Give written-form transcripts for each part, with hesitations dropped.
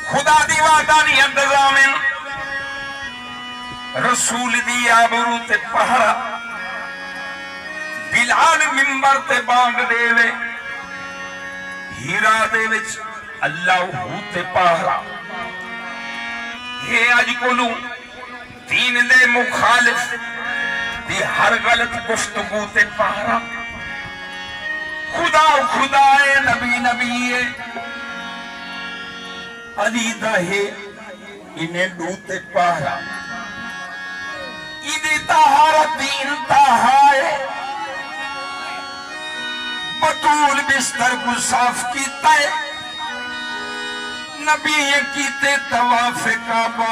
खुदा दी वादानियत ज़ामिन रसूल दी आबरू ते पहरा बिलाल मिंबर ते बांग देवे हीरा दे विच अल्लाह ते पहरा ये अज कोलू दीन दे मुखालिफ दी हर गलत गुफ्तगू ते पहरा खुदा खुदा है नबी नबी है अली दा है इन्हें डूते पहरा इदी तहारा दीन तहाए बतूल बिस्तर को साफ कीता है नबी कीते तवाफ काबा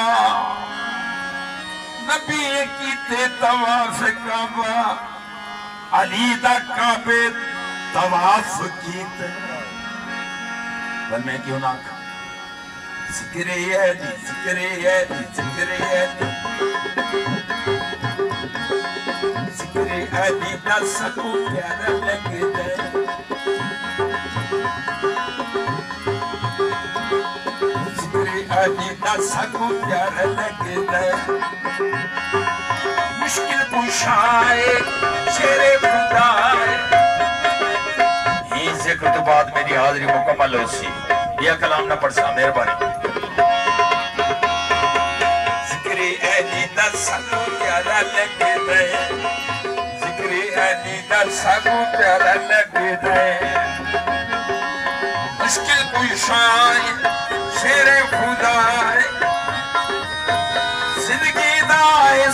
नबी कीते तवाफ काबा अली दा काबे तवाफ कीते पर मैं क्यों ना जिक्रे है जिक्रे है जिक्रे है जिक्रे अली दा सकू प्यारा लगदा जिक्रे अली दा सकू प्यारा लगदा मुश्किल कुशाए शेरे खुदा ये जिक्र तो बाद मेरी हाजिरी मुकम्मल हो सी यह कलाम ना पढ़ सा मेहरबानी जिक्रे अली दा सकू प्यारा लगदा जिक्रे अली दा सकू प्यारा लगदा मुश्किल कुशाए शेरे खुदा जिंदगी दा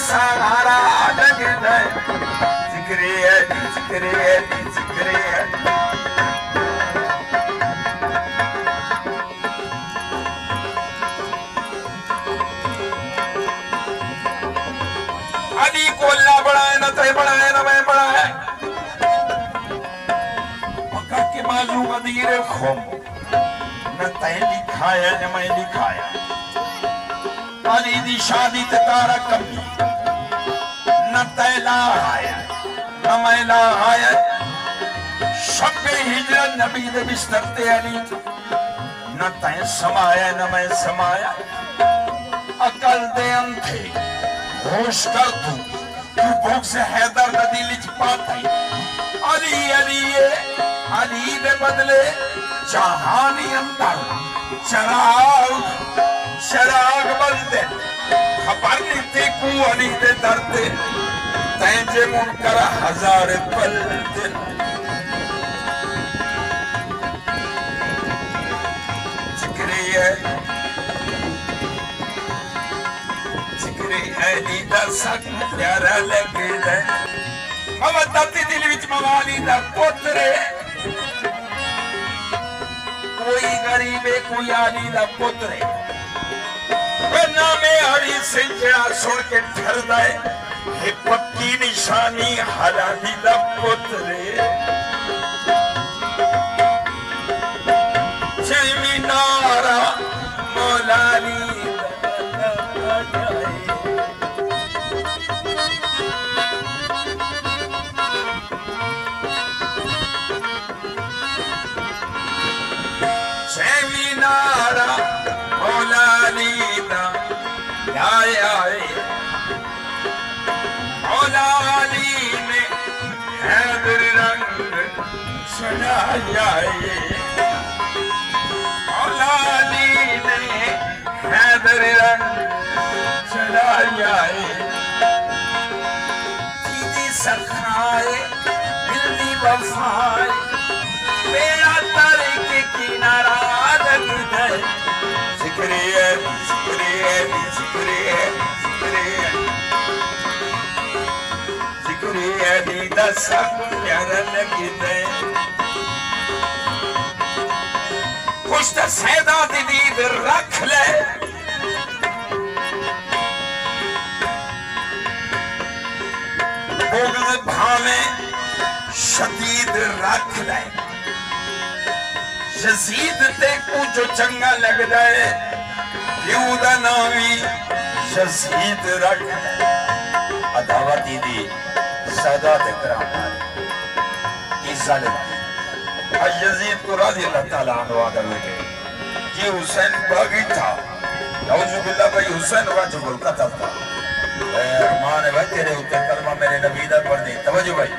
सहारा लगदा जिक्रे अली जिक्रे अली जिक्रे अली अली को अल्लाह बढ़ाए न ते बढ़ाए न मैं बढ़ाए मक्का के बाजू वजीर खुम न ते लिखाया न मैं लिखाया अली दी शादी ते तारा कमी न ते लाया न मैं लाया शब्बे हिजरत नबी दे बिस्तर ते अली न ते समाया न मैं समाया अकल दे अंधे होश कर तू भूख से हैदर नदी लिच पाता है अली अली अली दे बदले जहानी अंदर चराग बलते खबर नहीं थी कू अली दे दर्दे तैजे मुनकर हजार पलते जिक्रे अली दा सक प्यारा लगदा मवद्दत दिल विच मवाली दा पुत्रे कोई गरीब है कोई अली दा पुत्रे नामे अली से जड़ा सुन के ठरदा है ये पक्की निशानी हलाली दा पुत्रे जमीनारा मौलानी हैदर रंग चढ़ा जाए दीदी सखाए दिल्ली वफाए मेरा तारे के किनारा लगदा जिक्रे जिक्रे जिक्रे जिक्रे जिक्रे अली दा सब प्यारा लगदा कुछ तो सैदा दीद रख ले बुग़्ज़ भावे शदीद रख ले यज़ीद ते को जो चंगा लगदा है प्यो दा नाम भी यज़ीद रख अदावत दी सादात इकराम इज़्ज़त यज़ीद को रज़ी अल्लाह ताला अन्हु आदर लगे जी हुसैन बागी था नौजुबिल्लाह भाई हुसैन वाजिबुल कत्ल था अरमान है भाई तेरे ऊपर कलमा मेरे नबी दा पढ़ दे तवज्जो भाई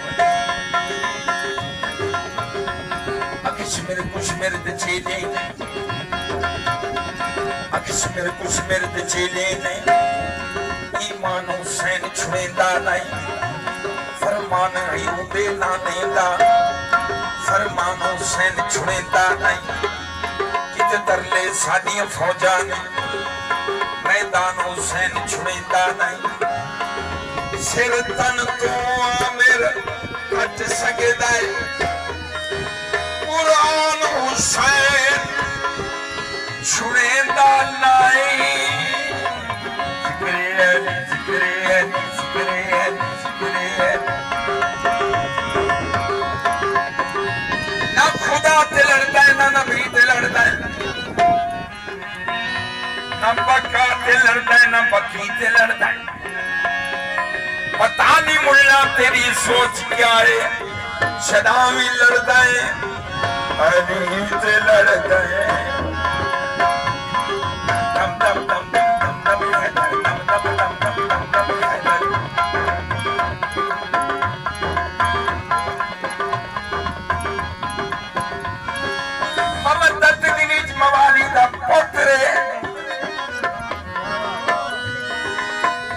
अकिश मेरे कुछ मेरे ते चेले अकिश मेरे कुछ मेरे ते चेले ने ईमान हुसैन छुएंदा नहीं फरमान अयूबे नाने दा फरमान हुसैन छुएंदा नहीं किते तरले साडियां फौजां ने मैदान हुसैन छुएंदा नहीं सिर तन तो आमिर कट सकदा है कुरान हुसैन छुएंदा नहीं ना खुदा ते लड़ता है ना नबी ते लड़ता है ना बक्का ते लड़ता है ना बक्की ते लड़ता है पता नहीं मुल्ला तेरी सोच क्या है शदावी लड़ता है अली ते लड़ता है दम दम दम दम दम दम दम दम दम दम मवाली दा पुत्र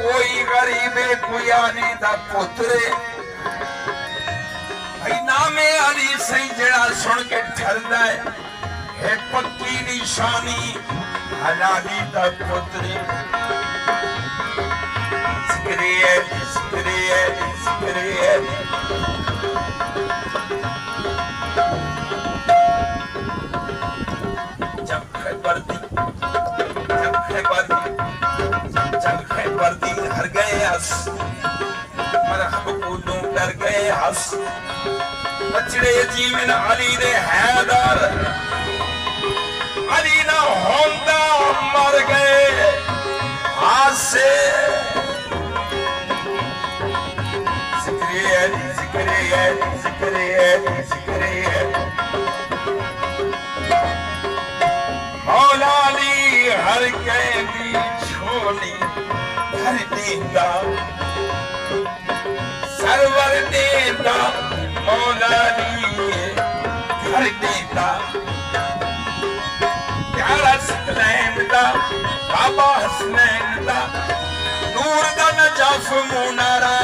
कोई गरीब कोई आने दा पुत्र भाई नामे अली सही जड़ा सुन के ठरदा है पक्की निशानी हलाली दा पुत्र हर गए हस मरहब कूलू डर गए हस बचड़े जीवन अली दे हैदर अली ना होंदा मर गए हासे मौला अली हर गए भी छोली हर देगा सरवर देता मौला हर देता प्यारा सकलैन दा बाबा हसनैन दा नूर दा नजफ मुनारा